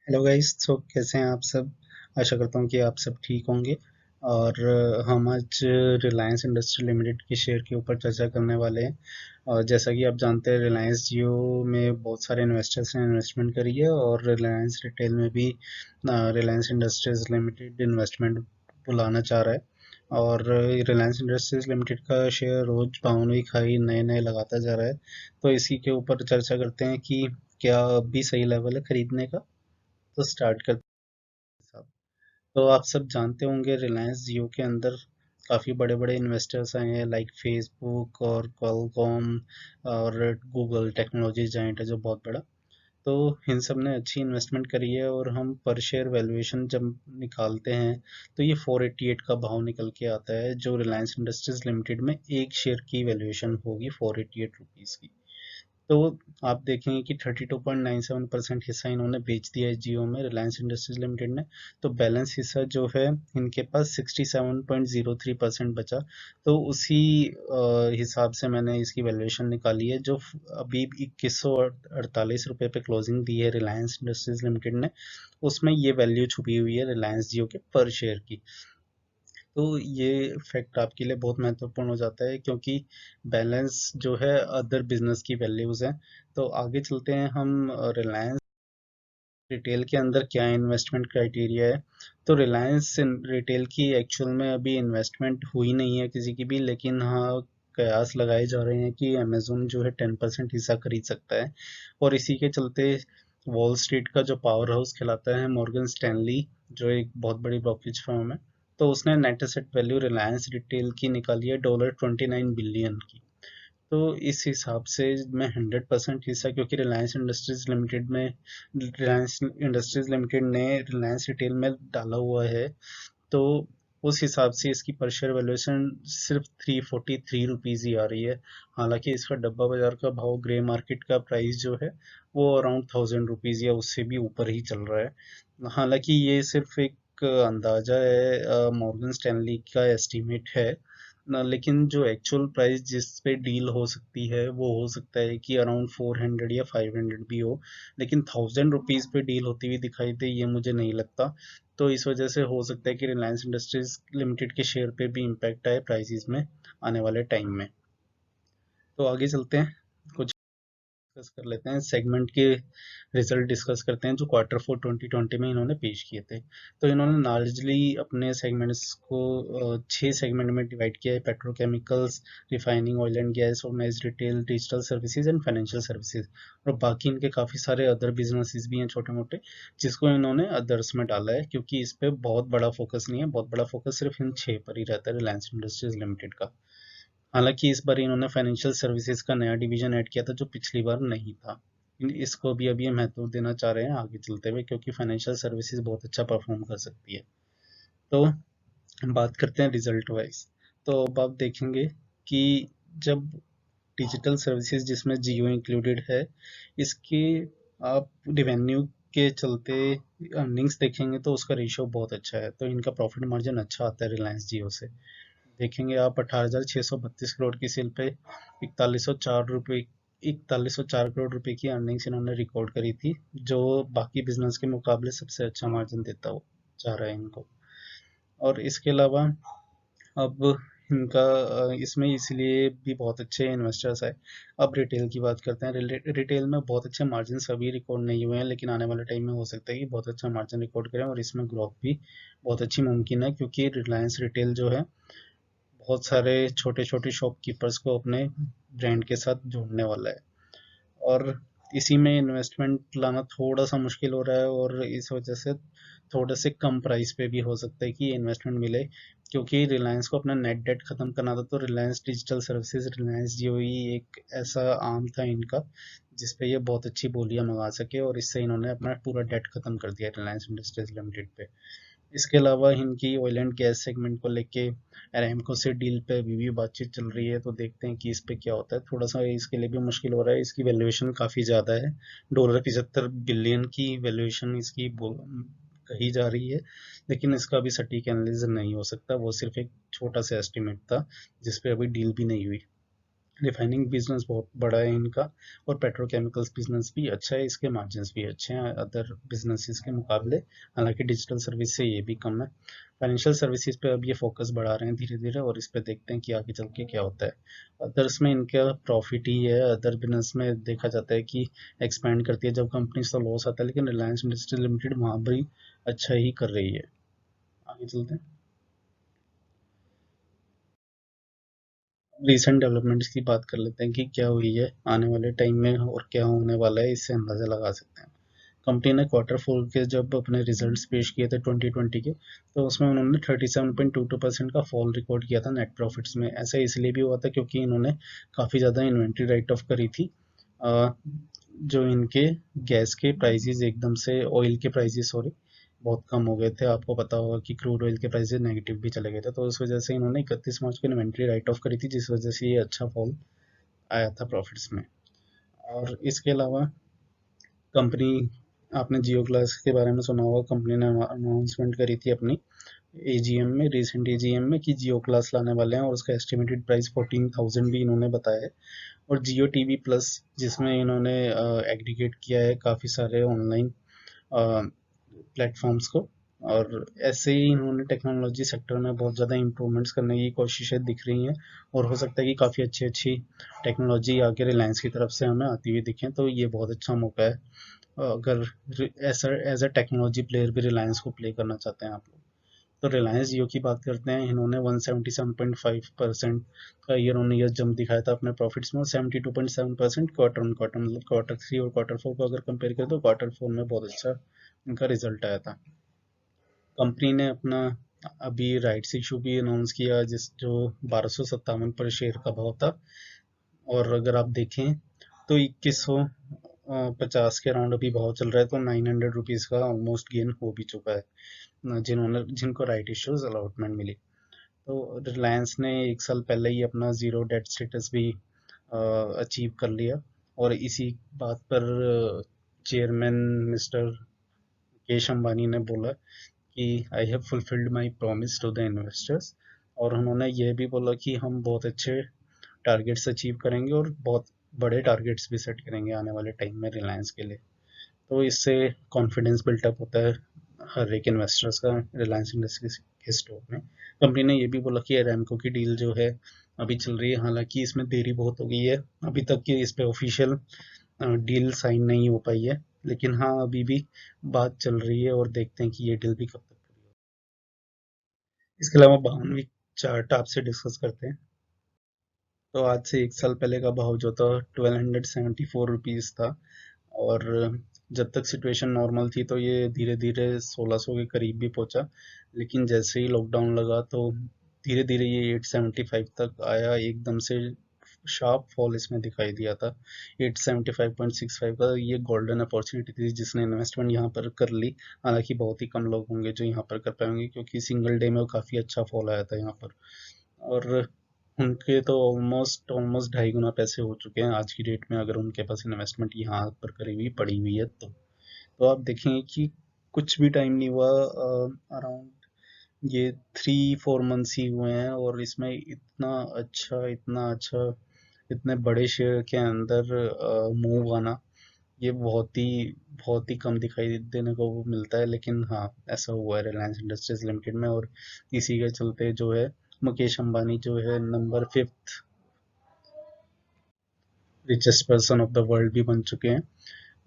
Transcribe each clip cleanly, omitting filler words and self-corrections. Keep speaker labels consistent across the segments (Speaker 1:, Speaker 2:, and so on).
Speaker 1: Hello guys. तो कैसे हैं आप सब। आशा करता हूँ कि आप सब ठीक होंगे। और हम आज रिलायंस इंडस्ट्री लिमिटेड के शेयर के ऊपर चर्चा करने वाले हैं। और जैसा कि आप जानते हैं, रिलायंस जियो में बहुत सारे इन्वेस्टर्स ने इन्वेस्टमेंट करी है और रिलायंस रिटेल में भी रिलायंस इंडस्ट्रीज लिमिटेड इन्वेस्टमेंट बुलाना चाह रहा है। और रिलायंस इंडस्ट्रीज लिमिटेड का शेयर रोज पाउनवी खाई नए नए लगाता जा रहा है। तो इसी के ऊपर चर्चा करते हैं कि क्या अभी सही लेवल है खरीदने का। तो स्टार्ट करते हैं साहब। तो आप सब जानते होंगे, रिलायंस जियो के अंदर काफ़ी बड़े बड़े इन्वेस्टर्स आए हैं, लाइक फेसबुक और क्वालकॉम और गूगल टेक्नोलॉजी जाइंट है जो बहुत बड़ा। तो इन सब ने अच्छी इन्वेस्टमेंट करी है और हम पर शेयर वैल्यूएशन जब निकालते हैं तो ये 488 का भाव निकल के आता है, जो रिलायंस इंडस्ट्रीज लिमिटेड में एक शेयर की वैल्यूएशन होगी 488 रुपीज़ की। तो आप देखेंगे कि 32.97% हिस्सा इन्होंने बेच दिया है जियो में, रिलायंस इंडस्ट्रीज लिमिटेड ने। तो बैलेंस हिस्सा जो है इनके पास 67.03% बचा। तो उसी हिसाब से मैंने इसकी वैल्यूएशन निकाली है, जो अभी 2148 रुपये पे क्लोजिंग दी है रिलायंस इंडस्ट्रीज लिमिटेड ने। उसमें ये वैल्यू छुपी हुई है रिलायंस जियो के पर शेयर की। तो ये फैक्ट आपके लिए बहुत महत्वपूर्ण हो जाता है, क्योंकि बैलेंस जो है अदर बिजनेस की वैल्यूज है। तो आगे चलते हैं हम। रिलायंस रिटेल के अंदर क्या इन्वेस्टमेंट क्राइटेरिया है। तो रिलायंस रिटेल की एक्चुअल में अभी इन्वेस्टमेंट हुई नहीं है किसी की भी, लेकिन हाँ, कयास लगाए जा रहे हैं कि अमेजोन जो है 10% हिस्सा खरीद सकता है। और इसी के चलते वॉल स्ट्रीट का जो पावर हाउस कहलाता है मॉर्गन स्टैनली, जो एक बहुत बड़ी ब्रोकरेज फर्म है, तो उसने net asset value Reliance retail की निकाली है $29 बिलियन की। तो इस हिसाब से मैं 100% हिस्सा, क्योंकि रिलायंस इंडस्ट्रीज लिमिटेड ने रिलायंस रिटेल में डाला हुआ है, तो उस हिसाब से इसकी पर शेयर वैल्यूएशन सिर्फ 343 रुपीज़ ही आ रही है। हालांकि इसका डब्बा बाजार का भाव, ग्रे मार्केट का प्राइस जो है, वो अराउंड 1000 रुपीज़ या उससे भी ऊपर ही चल रहा है। हालांकि ये सिर्फ एक अंदाजा है, मॉर्गन स्टैनली का एस्टीमेट है ना, लेकिन जो एक्चुअल प्राइस जिस पे डील हो सकती है वो हो सकता है कि अराउंड 400 या 500 भी हो। लेकिन 1000 रुपीज़ पे डील होती हुई दिखाई दे, ये मुझे नहीं लगता। तो इस वजह से हो सकता है कि रिलायंस इंडस्ट्रीज लिमिटेड के शेयर पे भी इम्पैक्ट आए प्राइसेस में आने वाले टाइम में। तो आगे चलते हैं, कुछ डिस्कस कर लेते हैं सेगमेंट के रिजल्ट डिस्कस करते हैं जो क्वार्टर 4 2020 में इन्होंने पेश किए थे। तो इन्होंने लार्जली अपने सेगमेंट्स को 6 सेगमेंट में डिवाइड किया है: petrochemicals, refining, oil and gas, organised retail, digital services and financial services. और बाकी इनके काफ़ी सारे अदर बिजनेसेस भी हैं छोटे मोटे, जिसको इन्होंने अदर्स में डाला है, क्योंकि इस पे बहुत बड़ा फोकस नहीं है। बहुत बड़ा फोकस सिर्फ इन 6 पर ही रहता है रिलायंस इंडस्ट्रीज लिमिटेड का। हालांकि इस बार इन्होंने फाइनेंशियल सर्विसेज का नया डिवीजन ऐड किया था, जो पिछली बार नहीं था। इसको भी अभी ये महत्व देना चाह रहे हैं आगे चलते हुए, क्योंकि फाइनेंशियल सर्विसेज बहुत अच्छा परफॉर्म कर सकती है। तो बात करते हैं रिजल्ट वाइज। तो अब आप देखेंगे कि जब डिजिटल सर्विसेज, जिसमें जियो इंक्लूडेड है, इसके आप रेवेन्यू के चलते अर्निंग्स देखेंगे तो उसका रेशियो बहुत अच्छा है। तो इनका प्रॉफिट मार्जिन अच्छा आता है रिलायंस जियो से। देखेंगे आप, 18,632 करोड़ की सेल पे 4104 रुपये 4104 करोड़ रुपए की अर्निंग्स इन्होंने रिकॉर्ड करी थी, जो बाकी बिजनेस के मुकाबले सबसे अच्छा मार्जिन देता हो जा रहा है इनको। और इसके अलावा अब इनका इसमें इसलिए भी बहुत अच्छे इन्वेस्टर्स आए। अब रिटेल की बात करते हैं। रिटेल में बहुत अच्छे मार्जिन अभी रिकॉर्ड नहीं हुए हैं, लेकिन आने वाले टाइम में हो सकता है कि बहुत अच्छा मार्जिन रिकॉर्ड करें और इसमें ग्रोथ भी बहुत अच्छी मुमकिन है, क्योंकि रिलायंस रिटेल जो है बहुत सारे छोटे छोटे शॉपकीपर्स को अपने ब्रांड के साथ जोड़ने वाला है। और इसी में इन्वेस्टमेंट लाना थोड़ा सा मुश्किल हो रहा है, और इस वजह से थोड़े से कम प्राइस पे भी हो सकता है कि इन्वेस्टमेंट मिले, क्योंकि रिलायंस को अपना नेट डेट खत्म करना था। तो रिलायंस डिजिटल सर्विसेज, रिलायंस जियो ही एक ऐसा आर्म था इनका जिसपे ये बहुत अच्छी बोलियां मंगा सके, और इससे इन्होंने अपना पूरा डेट खत्म कर दिया रिलायंस इंडस्ट्रीज लिमिटेड पे। इसके अलावा इनकी ऑयल एंड गैस सेगमेंट को लेके अराम्को से डील पे अभी भी बातचीत चल रही है, तो देखते हैं कि इस पे क्या होता है। थोड़ा सा इसके लिए भी मुश्किल हो रहा है, इसकी वैल्यूएशन काफ़ी ज़्यादा है। $75 बिलियन की वैल्यूएशन इसकी कही जा रही है, लेकिन इसका अभी सटीक एनालिसिस नहीं हो सकता। वो सिर्फ एक छोटा सा एस्टिमेट था जिस पे अभी डील भी नहीं हुई। रिफाइनिंग बिजनेस बहुत बड़ा है इनका, और पेट्रोकेमिकल्स बिजनेस भी अच्छा है, इसके मार्जिन्स भी अच्छे हैं अदर बिजनेसेस के मुकाबले। हालांकि डिजिटल सर्विस से ये भी कम है। फाइनेंशियल सर्विसेज पे अब ये फोकस बढ़ा रहे हैं धीरे धीरे, और इस पे देखते हैं कि आगे चल के क्या होता है। अदर्स में इनका प्रॉफिट ही है, अदर बिजनेस में देखा जाता है कि एक्सपैंड करती है जब कंपनी से लॉस आता है, लेकिन रिलायंस इंडस्ट्री लिमिटेड वहाँ भी अच्छा ही कर रही है। आगे चलते हैं। रीसेंट डेवलपमेंट्स की बात कर लेते हैं कि क्या हुई है आने वाले टाइम में और क्या होने वाला है, इससे अंदाज़ा लगा सकते हैं। कंपनी ने क्वार्टर फोर के जब अपने रिजल्ट्स पेश किए थे 2020 के, तो उसमें उन्होंने 37.22% का फॉल रिकॉर्ड किया था नेट प्रॉफिट्स में। ऐसा इसलिए भी हुआ था क्योंकि इन्होंने काफ़ी ज़्यादा इन्वेंट्री राइट ऑफ करी थी। अ, जो इनके गैस के प्राइसेस एकदम से, ऑयल के प्राइसेस सॉरी, बहुत कम हो गए थे। आपको पता होगा कि क्रूड ऑयल के प्राइसेस नेगेटिव भी चले गए थे, तो उस वजह से इन्होंने 31 मार्च को इन्वेंट्री राइट ऑफ करी थी, जिस वजह से ये अच्छा फॉल आया था प्रॉफिट्स में। और इसके अलावा कंपनी, आपने जियो ग्लास के बारे में सुना होगा, कंपनी ने अनाउंसमेंट करी थी अपनी एजीएम में, रिसेंट एजीएम में, कि जियो क्लास लाने वाले हैं, और उसका एस्टिमेटेड प्राइस 14,000 भी इन्होंने बताया है। और जियो टीवी प्लस, जिसमें इन्होंने एग्रीगेट किया है काफ़ी सारे ऑनलाइन प्लेटफॉर्म्स को, और ऐसे ही इन्होंने टेक्नोलॉजी सेक्टर में बहुत ज़्यादा इम्प्रूवमेंट्स करने की कोशिशें दिख रही हैं, और हो सकता है कि काफ़ी अच्छी अच्छी टेक्नोलॉजी आगे रिलायंस की तरफ से हमें आती हुई दिखें, तो ये बहुत अच्छा मौका है अगर ऐसा एज अ टेक्नोलॉजी प्लेयर भी रिलायंस को प्ले करना चाहते हैं आप लोग। तो रिलायंस जियो की बात करते हैं, इन्होंने 177.5% का ईयर ऑन ईयर जंप दिखाया था अपने प्रॉफिट्स में, और 72.7% क्वार्टर ऑन क्वार्टर, मतलब क्वार्टर थ्री और क्वार्टर फोर को अगर कंपेयर करें तो क्वार्टर फोर में बहुत अच्छा इनका रिजल्ट आया था। कंपनी ने अपना अभी राइट्स इशू भी अनाउंस किया, जिस जो 1257 पर शेयर का भाव था, और अगर आप देखें तो 2150 के अराउंड अभी भाव चल रहा है, तो 900 रुपीज़ का ऑलमोस्ट गेन हो भी चुका है जिनको राइट इश्यूज अलॉटमेंट मिली। तो रिलायंस ने एक साल पहले ही अपना जीरो डेट स्टेटस भी अचीव कर लिया, और इसी बात पर चेयरमैन मिस्टर मुकेश अंबानी ने बोला कि I have fulfilled my promise to the investors, और उन्होंने ये भी बोला कि हम बहुत अच्छे टारगेट्स अचीव करेंगे, और बहुत बड़े टारगेट्स भी सेट करेंगे आने वाले टाइम में रिलायंस के लिए। तो इससे कॉन्फिडेंस बिल्टअप होता है हर एक इन्वेस्टर्स का रिलायंस इंडस्ट्रीज के स्टॉक में। कंपनी ने ये भी बोला कि अरामको की डील जो है अभी चल रही है, हालांकि इसमें देरी बहुत हो गई है, अभी तक कि इस पे ऑफिशियल डील साइन नहीं हो पाई है, लेकिन हाँ अभी भी बात चल रही है, और देखते हैं कि ये डील भी कब तक पूरी होगी। इसके अलावा बावनवी चार्ट आपसे डिस्कस करते हैं। तो आज से एक साल पहले का भाव जो था 1274 रुपीज़ था, और जब तक सिचुएशन नॉर्मल थी तो ये धीरे धीरे 1600 के करीब भी पहुंचा, लेकिन जैसे ही लॉकडाउन लगा तो धीरे धीरे ये 875 तक आया, एकदम से शार्प फॉल इसमें दिखाई दिया था। 875.65 का ये गोल्डन अपॉर्चुनिटी थी जिसने इन्वेस्टमेंट यहाँ पर कर ली। हालांकि बहुत ही कम लोग होंगे जो यहाँ पर कर पाएंगे, क्योंकि सिंगल डे में काफ़ी अच्छा फॉल आया था यहाँ पर, और उनके तो ऑलमोस्ट ऑलमोस्ट 2.5 गुना पैसे हो चुके हैं आज की डेट में, अगर उनके पास इन्वेस्टमेंट यहाँ पर करी हुई पड़ी हुई है तो आप देखेंगे कि कुछ भी टाइम नहीं हुआ, अराउंड ये 3-4 मंथ्स ही हुए हैं, और इसमें इतना अच्छा इतने बड़े शेयर के अंदर मूव आना, ये बहुत ही कम दिखाई देने को मिलता है, लेकिन हाँ ऐसा हुआ है रिलायंस इंडस्ट्रीज लिमिटेड में, और इसी के चलते जो है मुकेश अंबानी जो है number 5th richest person of the world भी बन चुके हैं।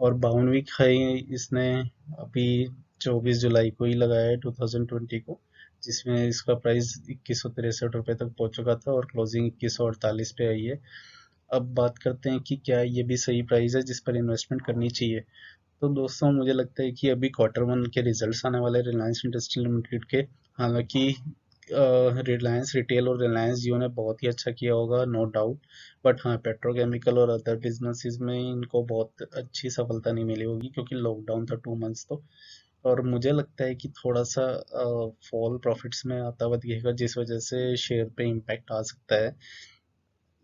Speaker 1: और 52वीं खाई इसने अभी 24 जुलाई को ही लगाया है 2020 को, जिसमें इसका प्राइस 2163 रुपये तक पहुंच चुका था, और क्लोजिंग 2148 पे आई है। अब बात करते हैं कि क्या ये भी सही प्राइस है जिस पर इन्वेस्टमेंट करनी चाहिए। तो दोस्तों मुझे लगता है कि अभी क्वार्टर वन के रिजल्ट्स आने वाले रिलायंस इंडस्ट्री लिमिटेड के। हालांकि रिलायंस रिटेल और रिलायंस जियो ने बहुत ही अच्छा किया होगा, नो डाउट, बट हाँ पेट्रोकेमिकल और अदर बिजनेसेस में इनको बहुत अच्छी सफलता नहीं मिली होगी, क्योंकि लॉकडाउन था 2 मंथ्स तो। और मुझे लगता है कि थोड़ा सा फॉल प्रॉफिट्स में आता हुआ दिखेगा, जिस वजह से शेयर पे इम्पैक्ट आ सकता है।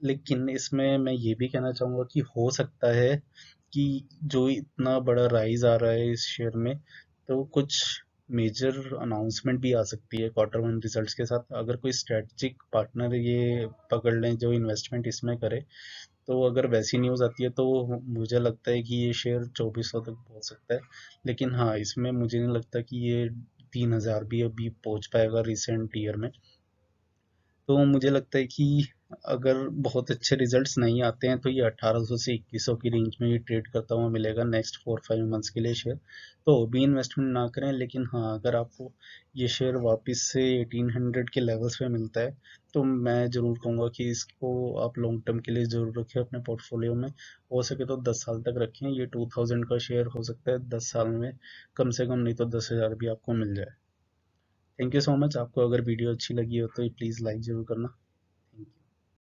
Speaker 1: लेकिन इसमें मैं ये भी कहना चाहूँगा कि हो सकता है कि जो इतना बड़ा राइज आ रहा है इस शेयर में, तो कुछ मेजर अनाउंसमेंट भी आ सकती है क्वार्टर वन रिजल्ट्स के साथ। अगर कोई स्ट्रेटजिक पार्टनर ये पकड़ लें जो इन्वेस्टमेंट इसमें करे, तो अगर वैसी न्यूज़ आती है तो मुझे लगता है कि ये शेयर 2400 तक पहुंच सकता है। लेकिन हाँ, इसमें मुझे नहीं लगता कि ये 3000 भी अभी पहुंच पाएगा रिसेंट ईयर में। तो मुझे लगता है कि अगर बहुत अच्छे रिजल्ट्स नहीं आते हैं तो ये 1800 से 2100 की रेंज में ये ट्रेड करता हुआ मिलेगा नेक्स्ट 4-5 मंथ्स के लिए शेयर। तो अभी इन्वेस्टमेंट ना करें, लेकिन हाँ, अगर आपको ये शेयर वापस से 1800 के लेवल्स पे मिलता है तो मैं ज़रूर कहूँगा कि इसको आप लॉन्ग टर्म के लिए ज़रूर रखें अपने पोर्टफोलियो में। हो सके तो 10 साल तक रखें। ये 2000 का शेयर हो सकता है 10 साल में कम से कम नहीं तो 10,000 भी आपको मिल जाए। Thank you so much. आपको अगर वीडियो अच्छी लगी हो तो प्लीज़ लाइक ज़रूर करना।